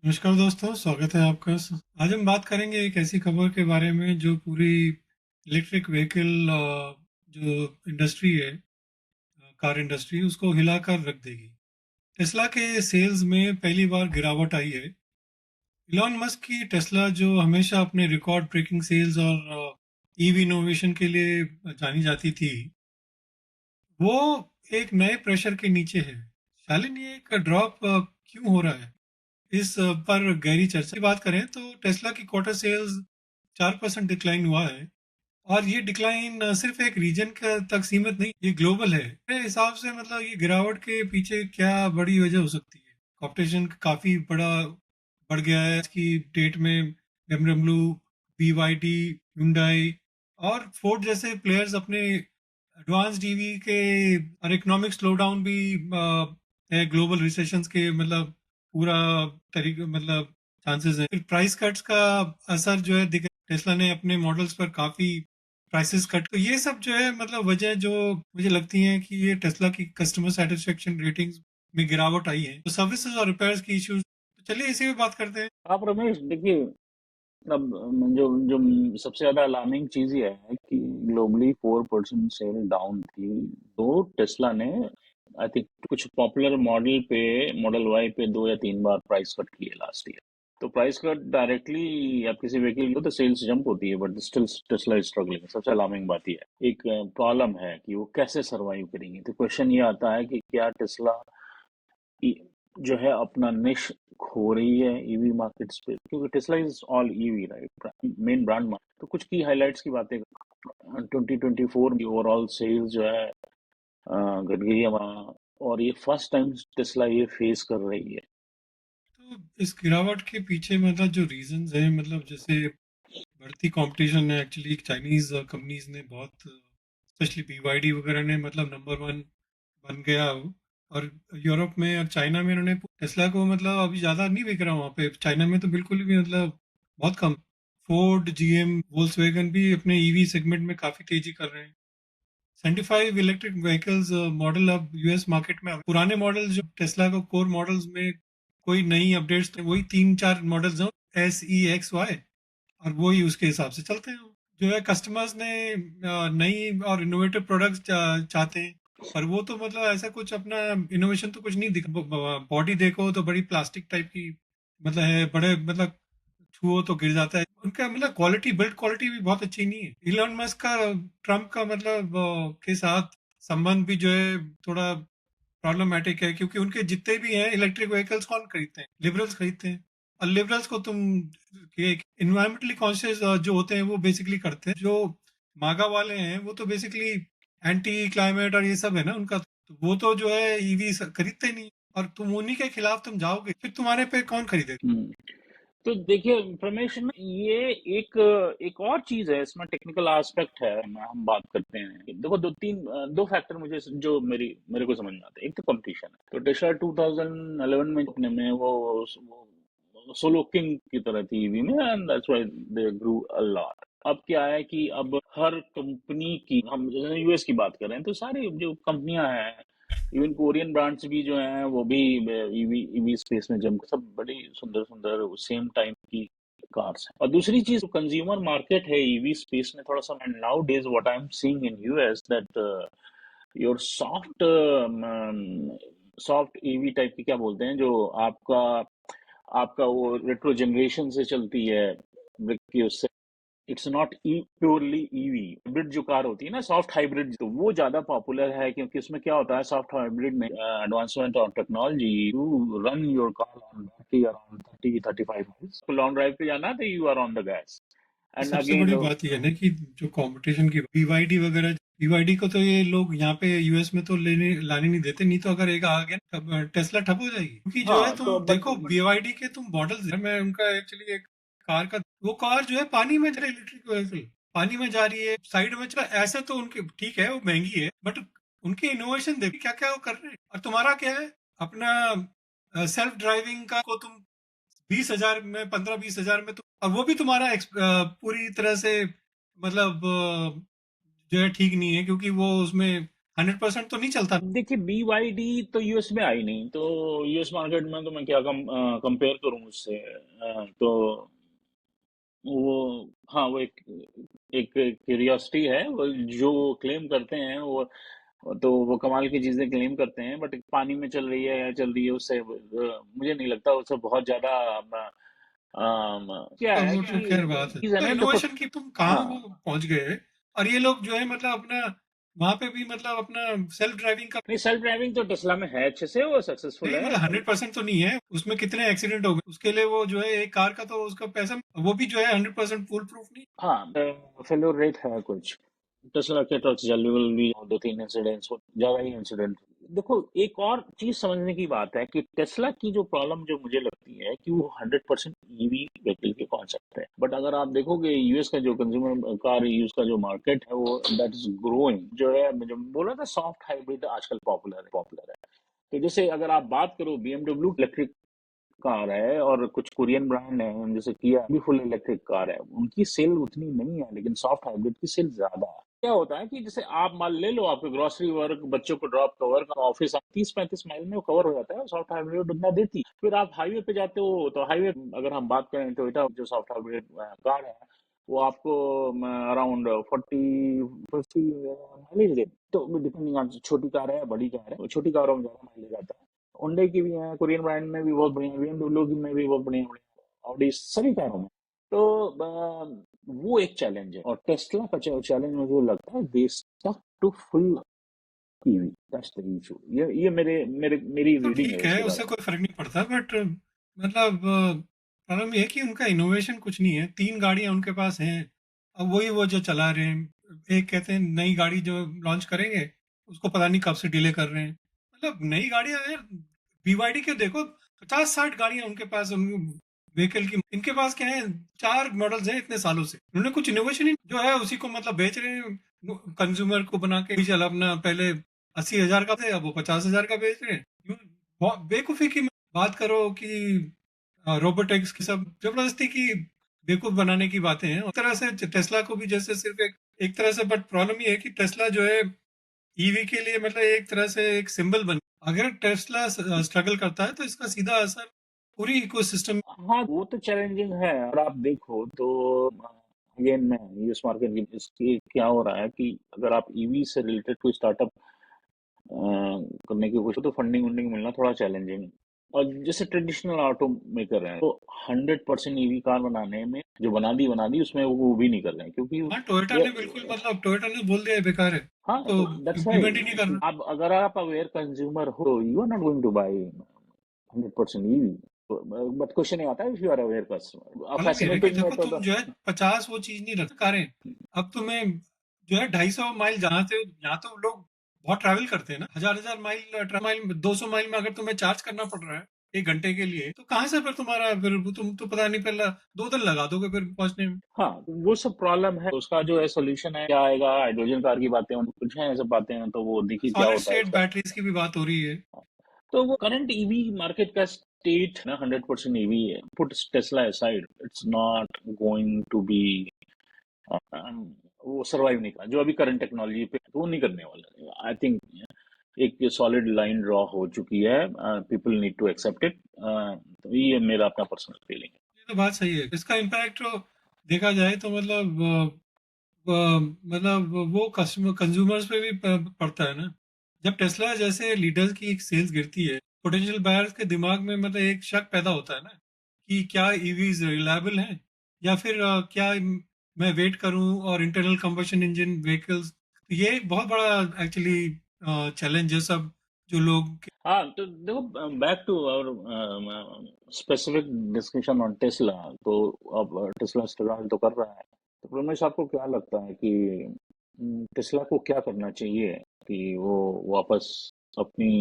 नमस्कार दोस्तों, स्वागत है आपका। आज हम बात करेंगे एक ऐसी खबर के बारे में जो पूरी इलेक्ट्रिक व्हीकल जो इंडस्ट्री है, कार इंडस्ट्री, उसको हिलाकर रख देगी। टेस्ला के सेल्स में पहली बार गिरावट आई है। इलॉन मस्क की टेस्ला, जो हमेशा अपने रिकॉर्ड ब्रेकिंग सेल्स और ईवी इनोवेशन के लिए जानी जाती थी, वो एक नए प्रेशर के नीचे है। शालिन, ये एक ड्रॉप क्यों हो रहा है? इस पर गहरी चर्चा की बात करें तो टेस्ला की क्वार्टर सेल्स 4% डिक्लाइन हुआ है। और ये डिक्लाइन सिर्फ एक रीजन का तक सीमित नहीं, ये ग्लोबल है। मेरे हिसाब से मतलब ये गिरावट के पीछे क्या बड़ी वजह हो सकती है? कंपटीशन काफी बड़ा बढ़ गया है आज की डेट में। BMW, BYD, Hyundai और फोर्ड जैसे प्लेयर्स अपने एडवांस ईवी के और इकोनॉमिक स्लो डाउन भी है, ग्लोबल रिसेशंस के मतलब पूरा तरीके मतलब चांसेस है। फिर प्राइस कट्स का असर जो है दिख, टेस्ला ने अपने मॉडल्स पर काफी प्राइसेस कट, तो ये सब जो है मतलब वजह जो मुझे लगती है कि ये टेस्ला की कस्टमर सेटिस्फेक्शन रेटिंग्स में गिरावट आई है, तो सर्विसेज और रिपेयर्स की इश्यूज। तो चलिए इसी पे बात करते हैं। आप रमेश देखिए। अब जो जो सबसे ज्यादा अलार्मिंग चीज ये है कि ग्लोबली 4% सेल डाउन थी। तो टेस्ला ने आई थिंक कुछ पॉपुलर मॉडल पे, मॉडल वाई पे 2 या 3 बार प्राइस कट किए लास्ट ईयर। तो प्राइस कट डायरेक्टली आप किसी व्हीकल को तो सेल्स जंप होती है, but still Tesla is struggling. सबसे अलार्मिंग बात ये है, एक प्रॉब्लम है कि वो कैसे सरवाइव करेंगे। तो क्वेश्चन ये आता है कि क्या टेस्ला जो है अपना निश खो रही है ईवी मार्केट्स पे, क्योंकि Tesla is all EV right, main brand. तो कुछ की हाइलाइट्स की बातें 2024 की ओवरऑल सेल्स जो है घट गई है वहाँ। और ये फर्स्ट टाइम टेस्ला ये फेस कर रही है। तो इस गिरावट के पीछे मतलब जो रीजंस हैं, मतलब जैसे बढ़ती कंपटीशन है। एक्चुअली चाइनीज कंपनीज ने बहुत, स्पेशली BYD वगैरह ने मतलब नंबर वन बन गया वो। और यूरोप में और चाइना में इन्होंने टेस्ला को मतलब अभी ज्यादा नहीं बिक रहा वहाँ पे। चाइना में तो बिल्कुल भी मतलब बहुत कम। फोर्ड, GM, वोल्क्सवैगन भी अपने ईवी सेगमेंट में काफी तेजी कर रहे हैं। 75 इलेक्ट्रिक व्हीकल्स मॉडल अब यूएस मार्केट में पुराने मॉडल जो टेस्ला को कोर मॉडल्स में कोई नई अपडेट्स, वही 3-4 मॉडल्स हो, SE X Y, और वही उसके हिसाब से चलते हैं। जो है कस्टमर्स ने नई और इनोवेटिव प्रोडक्ट्स चाहते हैं। पर वो तो मतलब ऐसा कुछ अपना इनोवेशन तो कुछ नहीं दिख। बॉडी देखो तो बड़ी प्लास्टिक टाइप की मतलब है, बड़े मतलब छुओ तो गिर जाता है। उनका मतलब क्वालिटी, बिल्ड क्वालिटी भी बहुत अच्छी नहीं है। इलॉन मस्क का, ट्रम्प का मतलब के साथ संबंध भी जो है थोड़ा प्रॉब्लमेटिक है, क्योंकि उनके जितने भी हैं इलेक्ट्रिक व्हीकल्स कौन खरीदते हैं? लिबरल्स खरीदते हैं। और लिबरल्स को तुम इन्वायरमेंटली कॉन्शियस जो होते हैं वो बेसिकली करते हैं। जो मागा वाले हैं वो तो बेसिकली एंटी क्लाइमेट और ये सब है ना उनका, तो वो तो जो है ईवी खरीदते नहीं। और तुम उन्हीं के खिलाफ तुम जाओगे, फिर तुम्हारे पे कौन खरीदेगा? हम्म। तो देखिए प्रमेश ना, ये एक एक और चीज है, इसमें टेक्निकल एस्पेक्ट है। हम बात करते हैं, देखो दो फैक्टर मुझे जो मेरे को समझ में आते हैं। एक तो कंपटीशन है। तो टेस्ला 2011 में अपने में वो सोलो किंग की तरह थी ईवी में, and that's why they grew a lot. अब क्या है कि अब हर कंपनी की, हम जैसे यूएस की बात कर रहे हैं, तो सारी जो कंपनियां हैं, इवन कोरियन ब्रांड्स भी जो हैं वो भी ईवी ईवी स्पेस में जम, सब बड़ी सुंदर सुंदर सेम टाइप की कार्स हैं। और दूसरी चीज, कंज्यूमर मार्केट है ईवी स्पेस में थोड़ा सा, and now days what I am seeing in US that your soft EV type की, क्या बोलते हैं, जो आपका आपका वो रेट्रो जनरेशन से चलती है brick की, उससे it's not purely EV. Hybrid जो कार होती है ना, सॉफ्ट हाइब्रिड, तो वो ज्यादा पॉपुलर है, क्योंकि उसमें क्या होता है सॉफ्ट हाइब्रिड में, advancement of technology, you run your car on battery around 30-35 hours. Long drive पे जाना तो you are on the gas. And सबसे अगेन बड़ी बात यह है ना कि जो कंपटीशन की BYD वगैरह, BYD को तो ये लोग यहाँ पे यूएस में तो लेने लाने नहीं देते, नहीं तो अगर एक आ गया तब टेस्ला ठप हो जाएगी। क्योंकि जो है हाँ तुम तो देखो BYD के तुम मॉडल्स, मैं उनका एक्चुअली एक कार का, वो कार जो है पानी में चले, इलेक्ट्रिक व्हीकल पानी में जा रही है, साइड में चला, ऐसे तो उनके ठीक है, वो महंगी है, बट उनके इनोवेशन देखिए क्या क्या वो कर रहे हैं। और तुम्हारा क्या है अपना सेल्फ ड्राइविंग का को तुम 20,000 में, 15-20 हजार में तो, और वो भी तुम्हारा पूरी तरह से मतलब जो है ठीक नहीं है, क्योंकि वो उसमें 100% तो नहीं चलता। देखिए BYD तो यूएस में आई नहीं, तो यूएस मार्केट में तो मैं क्या कंपेयर करूं उससे। तो वो, हाँ, वो एक एक क्यूरियोसिटी है, वो जो क्लेम करते हैं वो, तो वो कमाल की चीजें क्लेम करते हैं, बट पानी में चल रही है या चल रही है उससे मुझे नहीं लगता उससे बहुत ज्यादा क्या है वो तो खैर बात है, कि चीज है तो ना, देखो। इनोवेशन की तुम कहाँ वो हाँ, पहुंच गए। और ये लोग जो है मतलब अपना वहां पे भी मतलब अपना सेल्फ ड्राइविंग का, नहीं, सेल्फ ड्राइविंग तो टेस्ला में है अच्छे से, वो सक्सेसफुल नहीं है। मतलब 100% तो नहीं है, उसमें कितने एक्सीडेंट हो गए उसके लिए, वो जो है एक कार का तो उसका पैसा वो भी जो है 100% फुल प्रूफ नहीं। हाँ, फेल्योर रेट है कुछ। टेस्ला के ट्रक्स जल्दी भी दो तीन इंसिडेंट्स, ज्यादा ही इंसिडेंट। देखो, एक और चीज समझने की बात है कि टेस्ला की जो प्रॉब्लम जो मुझे लगती है कि वो 100% ईवी व्हीकल के कॉन्सेप्ट है, बट अगर आप देखोगे यूएस का जो कंज्यूमर कार यूज का जो मार्केट है वो दैट इज ग्रोइंग, जो है जो बोला था सॉफ्ट हाइब्रिड आजकल पॉपुलर है। तो जैसे अगर आप बात करो BMW इलेक्ट्रिक कार है, और कुछ कोरियन ब्रांड है जैसे किया भी फुल इलेक्ट्रिक कार है, उनकी सेल उतनी नहीं है, लेकिन सॉफ्ट हाइब्रिड की सेल ज्यादा है। क्या होता है कि जैसे आप मान ले लो, आपके ग्रोसरी वर्क, बच्चों को ड्रॉप कवर का ऑफिस 30-35 माइल में कवर हो जाता है, सॉफ्ट हाइब्रिड उतना देती। फिर आप हाईवे पे जाते हो तो हाईवे, अगर हम बात करें टोयोटा जो सॉफ्ट हाइब्रिड कार है, वो आपको अराउंड 40-50 माइलेज दे, तो डिपेंडिंग ऑन छोटी कार है बड़ी कार है, छोटी कारों में ज्यादा माइलेज आता है। होंडा की भी है, कोरियन ब्रांड में भी बहुत बढ़िया, BMW की में भी बहुत बढ़िया बढ़िया, ऑडी, सभी कारों में। तो वो एक चैलेंज है, और टेस्ला का चैलेंज मुझे लगता है they stuck to full EV, that's the issue. ये मेरे मेरे मेरी तो रीडिंग है ठीक है, इसके बारे उससे में। कोई फर्क नहीं पड़ता, बट मतलब प्रॉब्लम ये है कि उनका इनोवेशन कुछ नहीं है, 3 गाड़ियां उनके पास हैं, अब वही वो जो चला रहे हैं। एक कहते हैं नई गाड़ी जो लॉन्च करेंगे, उसको पता नहीं कब से डिले कर रहे हैं। मतलब नई गाड़ियां यार, BYD के देखो 50-60 गाड़ियां उनके पास, व्हीकल की। इनके पास क्या है, 4 मॉडल्स हैं इतने सालों से, उन्होंने कुछ इनोवेशन ही जो है उसी को मतलब बेच रहे हैं कंज्यूमर को बना के। चल अपना पहले 80,000 का थे, अब वो 50,000 का बेच रहे हैं। बहुत बेवकूफी की बात करो कि रोबोटिक्स की सब जबरदस्ती की बेवकूफ बनाने की बातें हैं। उस तरह से टेस्ला को भी जैसे सिर्फ एक तरह से, बट प्रॉब्लम ये है कि टेस्ला जो है ईवी के लिए मतलब एक तरह से एक सिंबल बन, अगर टेस्ला स्ट्रगल करता है तो इसका सीधा असर पूरी इकोसिस्टम। हाँ, वो तो चैलेंजिंग है, और आप देखो तो अगेन मैं यूएस मार्केट की इसकी क्या हो रहा है कि अगर आप ईवी से रिलेटेड कोई स्टार्टअप करने की कोशिश, तो फंडिंग वंडिंग मिलना थोड़ा चैलेंजिंग है। और जैसे ट्रेडिशनल ऑटो मेकर है, तो 100% ईवी कार बनाने में जो बना दी उसमें वो भी नहीं कर रहे हैं, क्योंकि हाँ, टोयोटा ये, ने बिल्कुल मतलब टोयोटा ने बोल दिया है बेकार है, हाँ, तो तो दैट्स वाई इम्प्लीमेंट ही नहीं कि करना। आप, अगर आप अवेयर कंज्यूमर हो, you are not going to buy 100% EV. But question ये आता है, if you are aware customer, problem ये है कि फैसिनेटिंग है देखो तो तुम जो है 50 वो चीज नहीं रख कारें, अब तुम्हें जो है 250 माइल जहाँ से, यहाँ तो लोग बहुत ट्रैवल करते हैं ना, हजार हजार माइल, 200 माइल में अगर तुम्हें चार्ज करना पड़ रहा है 1 घंटे के लिए, तो कहाँ से फिर तुम्हारा, फिर तुम तो पता नहीं पहला 2 दिन लगा दोगे फिर पहुंचने में। हाँ, वो सब प्रॉब्लम है, उसका जो है सोल्यूशन है क्या आएगा, हाइड्रोजन कार की बातें कुछ है, ऐसे बातें हैं, तो वो देखिए क्या सॉलिड होता है स्टेट उसका। बैटरीज की भी बात हो रही है। तो वो करंट ईवी मार्केट का स्टेट ना 100% ईवी है, put Tesla aside, it's not going to be, वो सरवाइव नहीं कर, जो अभी करंट टेक्नोलॉजी पे वो नहीं करने वाला। आई थिंक एक सॉलिड लाइन ड्रॉ हो चुकी है, people need to accept it. तो ये मेरा अपना पर्सनल फीलिंग है। ये तो बात सही है, इसका इम्पैक्ट देखा जाए तो मतलब मतलब वो कस्टमर कंज्यूमर्स पे भी पड़ता है ना। जब टेस्ला जैसे लीडर्स की एक सेल्स गिरती है, पोटेंशियल बायर्स के दिमाग में मतलब एक शक पैदा होता है ना कि क्या ईवीज रिलायबल हैं, या फिर क्या मैं वेट करूं और इंटरनल कंबशन इंजन व्हीकल्स। ये एक बहुत बड़ा एक्चुअली चैलेंज है सब जो लोग। हाँ, तो देखो, बैक टू और स्पेसिफिक डिस्कशन ऑन टेस्ला। तो अब टेस्ला स्ट्रगल तो कर रहा है, तो रमेश आपको क्या लगता है कि टेस्ला को क्या करना चाहिए कि वो वापस अपनी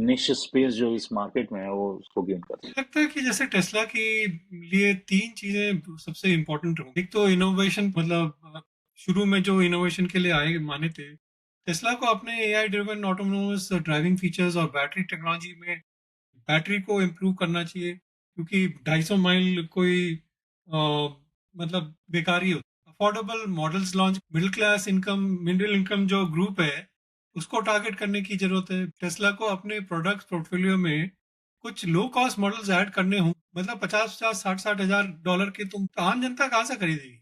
निश स्पेस जो इस मार्केट में है वो उसको गेन कर मुझे सके। लगता है कि जैसे टेस्ला की लिए 3 चीजें सबसे इम्पोर्टेंट होंगी। एक तो इनोवेशन, मतलब शुरू में जो इनोवेशन के लिए आए माने थे, टेस्ला को अपने AI driven autonomous driving features और बैटरी टेक्नोलॉजी में बैटरी को इम्प्रूव करना चाहिए, क्योंकि 250 माइल कोई मतलब बेकार ही होता, affordable models launch, middle income जो ग्रुप है उसको टारगेट करने की जरूरत है। टेस्ला को अपने प्रोडक्ट पोर्टफोलियो में कुछ लो कॉस्ट मॉडल्स ऐड करने हों, मतलब 50-50 60-60 हजार डॉलर के, तुम तो आम जनता कहाँ से खरीदेगी?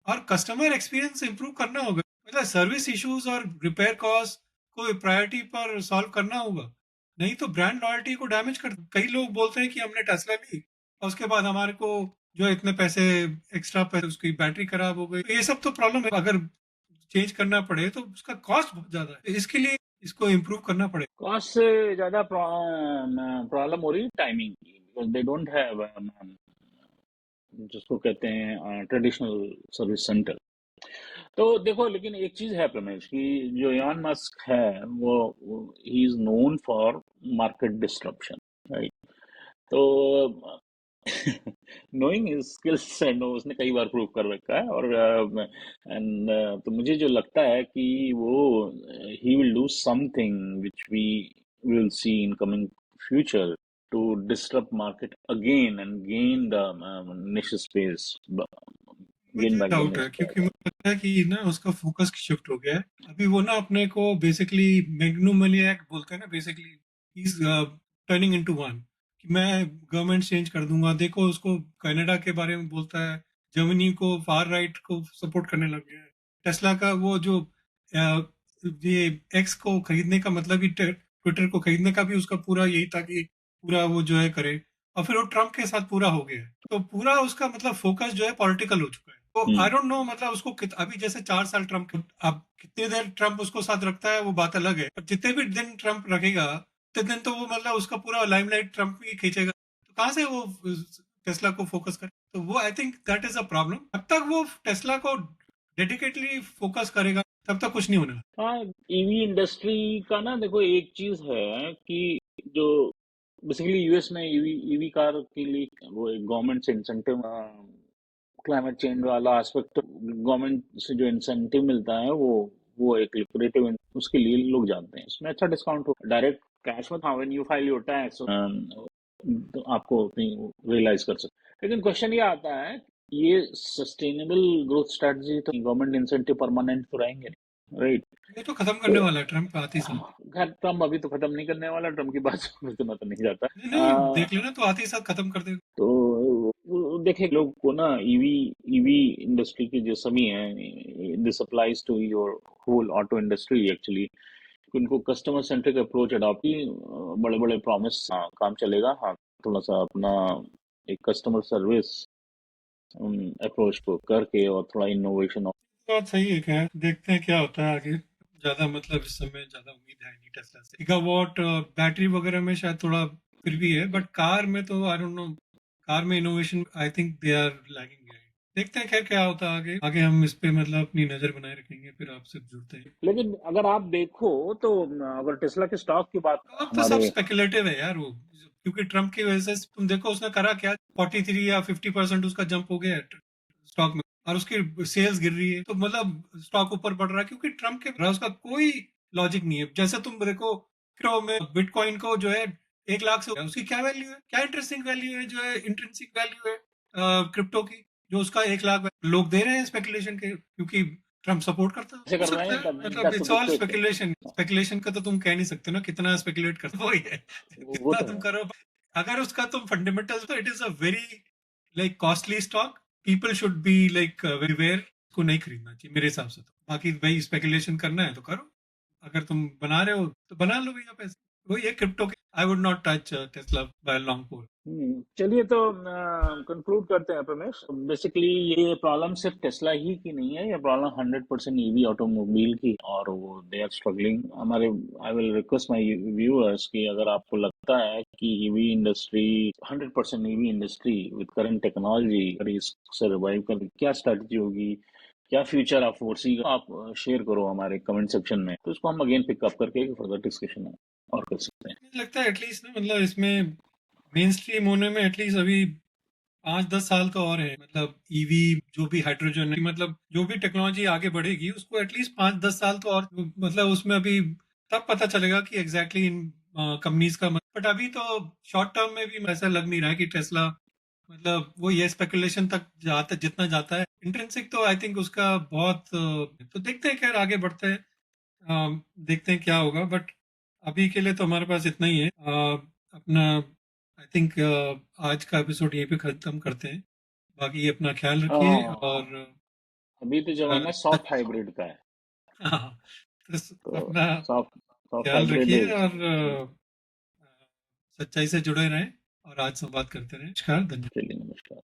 और कस्टमर एक्सपीरियंस इंप्रूव करना होगा, मतलब सर्विस इश्यूज और रिपेयर कॉस्ट को प्रायोरिटी पर सॉल्व करना होगा। नहीं तो ब्रांड लॉयल्टी को डैमेज कर। कई लोग बोलते हैं कि हमने टेस्ला ली और उसके बाद हमारे को जो है इतने पैसे एक्स्ट्रा पैसे, उसकी बैटरी खराब हो गई, तो ये सब तो प्रॉब्लम है। अगर चेंज करना पड़े तो उसका कॉस्ट बहुत ज्यादा है, इसके लिए इसको इम्प्रूव करना पड़ेगा। कॉस्ट से ज्यादा प्रॉब्लम हो रही है टाइमिंग की, बिकॉज दे डोंट हैव जिसको कहते हैं ट्रेडिशनल सर्विस सेंटर। तो देखो, लेकिन एक चीज है प्रमेश कि जो इलॉन मस्क है वो he is known for market disruption, right? तो नोइंग हिज स्किल्स एंड उसने कई बार प्रूव कर रखा है। और एंड तो मुझे जो लगता है कि वो ही will do something which we will see in coming future to disrupt market again and gain the niche space, gain मुझे back the डाउट niche है, space. क्योंकि मुझे लगता है कि ना उसका फोकस शिफ्ट हो गया है। अभी वो ना अपने को बेसिकली मैग्नोमैनिएक बोलते हैं ना, basically he is turning into one, कि मैं गवर्नमेंट चेंज कर दूंगा। देखो उसको कनाडा के बारे में बोलता है, जर्मनी को फार राइट को सपोर्ट करने लग गया है। टेस्ला का वो जो ये एक्स को खरीदने का मतलब ही, ट्विटर को खरीदने का भी उसका पूरा यही था कि पूरा वो जो है करे। और फिर वो ट्रम्प के साथ पूरा हो गया है, तो पूरा उसका मतलब फोकस जो है पॉलिटिकल हो चुका है। तो आई हम्म डोंट नो, मतलब उसको अभी जैसे 4 साल ट्रम्प, अब कितनी देर ट्रम्प उसको साथ रखता है वो बात अलग है, पर जितने भी दिन ट्रम्प रखेगा उतने दिन तो वो मतलब उसका पूरा लाइमलाइट ट्रम्प ही खींचेगा। तो कहाँ से वो टेस्ला को फोकस करे? तो वो I think that is a problem. अब तक वो टेस्ला को डेडिकेटली फोकस करेगा तब तक कुछ नहीं होने वाला। हाँ, ईवी इंडस्ट्री का ना, देखो एक चीज है कि जो बेसिकली यूएस में ईवी ईवी कार के लिए वो एक गवर्नमेंट से इंसेंटिव, क्लाइमेट चेंज वाला एस्पेक्ट, गवर्नमेंट से जो इंसेंटिव मिलता है वो एक लिक्विडेटिव, उसके लिए लोग जानते हैं, इसमें अच्छा डिस्काउंट हो। डायरेक्ट कैश में, हाँ, when you file your tax तो आपको अपनी रियलाइज कर सकते। लेकिन क्वेश्चन ये आता है, ये सस्टेनेबल ग्रोथ स्ट्रेटजी तो गवर्नमेंट इंसेंटिव परमानेंट तो रहेंगे, राइट? ये तो खत्म तो करने वाला है ट्रम्प आते ही साथ। खैर, ट्रम्प अभी तो खत्म नहीं करने वाला, ट्रम्प की बात सुनना तो नहीं जाता। नहीं नहीं, देख लेना तो आते ही साथ खत्म कर देगा। तो देखे लोग को ना, ईवी ईवी इंडस्ट्री की जो सभी हैं, this applies to your whole auto industry actually. उनको कस्टमर सेंट्रिक अप्रोच अडॉप्ट की, बड़े बड़े प्रॉमिस, हाँ काम चलेगा, हाँ थोड़ा सा अपना एक कस्टमर सर्विस अप्रोच को करके और थोड़ा इनोवेशन। बात सही है, खैर देखते हैं क्या होता है आगे। ज्यादा मतलब इस समय ज्यादा उम्मीद है नहीं टेस्ला से। गीगावॉट बैटरी वगैरह में शायद थोड़ा फिर भी है, बट कार में तो आई डोंट नो। कार में innovation I think they are lagging. देखते हैं खैर क्या होता है आगे। आगे हम इस पे मतलब अपनी नजर बनाए रखेंगे, फिर आपसे जुड़ते हैं। लेकिन अगर आप देखो तो अगर टेस्ला के स्टॉक की बात तो अब तो सब हमारे, स्पेकुलेटिव है यार वो, क्योंकि ट्रम्प की वजह से तुम देखो उसने करा क्या, 43 या 50% उसका जंप हो गया है स्टॉक में, और उसकी सेल्स गिर रही है, तो मतलब स्टॉक ऊपर बढ़ रहा है क्योंकि ट्रम्प के उसका कोई लॉजिक नहीं है। जैसे तुम देखो क्रो में बिटकॉइन को जो है 1 लाख से, उसकी क्या वैल्यू है, क्या इंटरेस्टिंग वैल्यू है, जो है इंट्रिंसिक वैल्यू है क्रिप्टो की, जो उसका 1 लाख लोग दे रहे हैं स्पेकुलेशन के, क्योंकि ट्रम्प सपोर्ट करता है। ऐसे हो कर रहे सकता हैं, है, तब मतलब that's a it's big all question. Speculation. Speculation का तो तुम कह नहीं सकते ना कितना स्पेकुलेट करते, वही है वो जितना तो तुम है। करो। अगर उसका तुम फंडामेंटल्स, तो it is a very like costly stock. People should be like very wary, को नहीं खरीदना चाहिए मेरे हिसाब से। तो बाकी भाई स्पेकुलेशन करना है तो करो, अगर तुम बना रहे हो तो बना लो भैया पैसे। वही है क्रिप्टो के। I would not touch Tesla by long pole. चलिए तो कंक्लूड करते हैं रमेश। बेसिकली ये प्रॉब्लम सिर्फ टेस्ला ही की नहीं है, ये प्रॉब्लम 100% ईवी ऑटोमोबाइल की, और वो दे आर स्ट्रगलिंग। हमारे, I will request my viewers कि अगर आपको लगता है कि EV industry, 100% EV industry with current technology, अगर इससे रिवाइव करने की क्या स्ट्रैटेजी होगी, क्या फ्यूचर आप फोर्सी, आप शेयर करो हमारे कमेंट सेक्शन में, तो उसको हम अगेन पिकअप करके फर्दर डिस्कशन और कर सकते हैं। मुझे लगता है एटलीस्ट ना, मतलब इसमें मेन स्ट्रीम होने में एटलीस्ट अभी 5-10 साल तो और है। मतलब ईवी जो भी हाइड्रोजन, मतलब जो भी टेक्नोलॉजी आगे बढ़ेगी उसको एटलीस्ट 5-10 साल तो और, मतलब उसमें अभी तब पता चलेगा कि एग्जैक्टली इन कंपनीज का। बट अभी तो शॉर्ट टर्म में भी ऐसा लग नहीं रहा है कि टेस्ला, मतलब वो ये स्पेकुलेशन तक जाता, जितना जाता है इंट्रिंसिक तो आई थिंक उसका बहुत तो देखते हैं, खैर आगे बढ़ते हैं। देखते हैं क्या होगा, बट अभी के लिए तो हमारे पास इतना ही है। अपना आई थिंक आज का एपिसोड यहीं पे खत्म करते हैं। बाकी अपना ख्याल रखिए हाँ, और अभी तो जमाना सॉफ्ट सच हाइब्रिड का है। हाँ, तो तो अपना सॉफ्ट सॉफ्ट ख्याल हाइब्रिड रखिए इज और सच्चाई से जुड़े रहें और आज संवाद करते रहें। नमस्कार, धन्यवाद। चलिए, नमस्कार।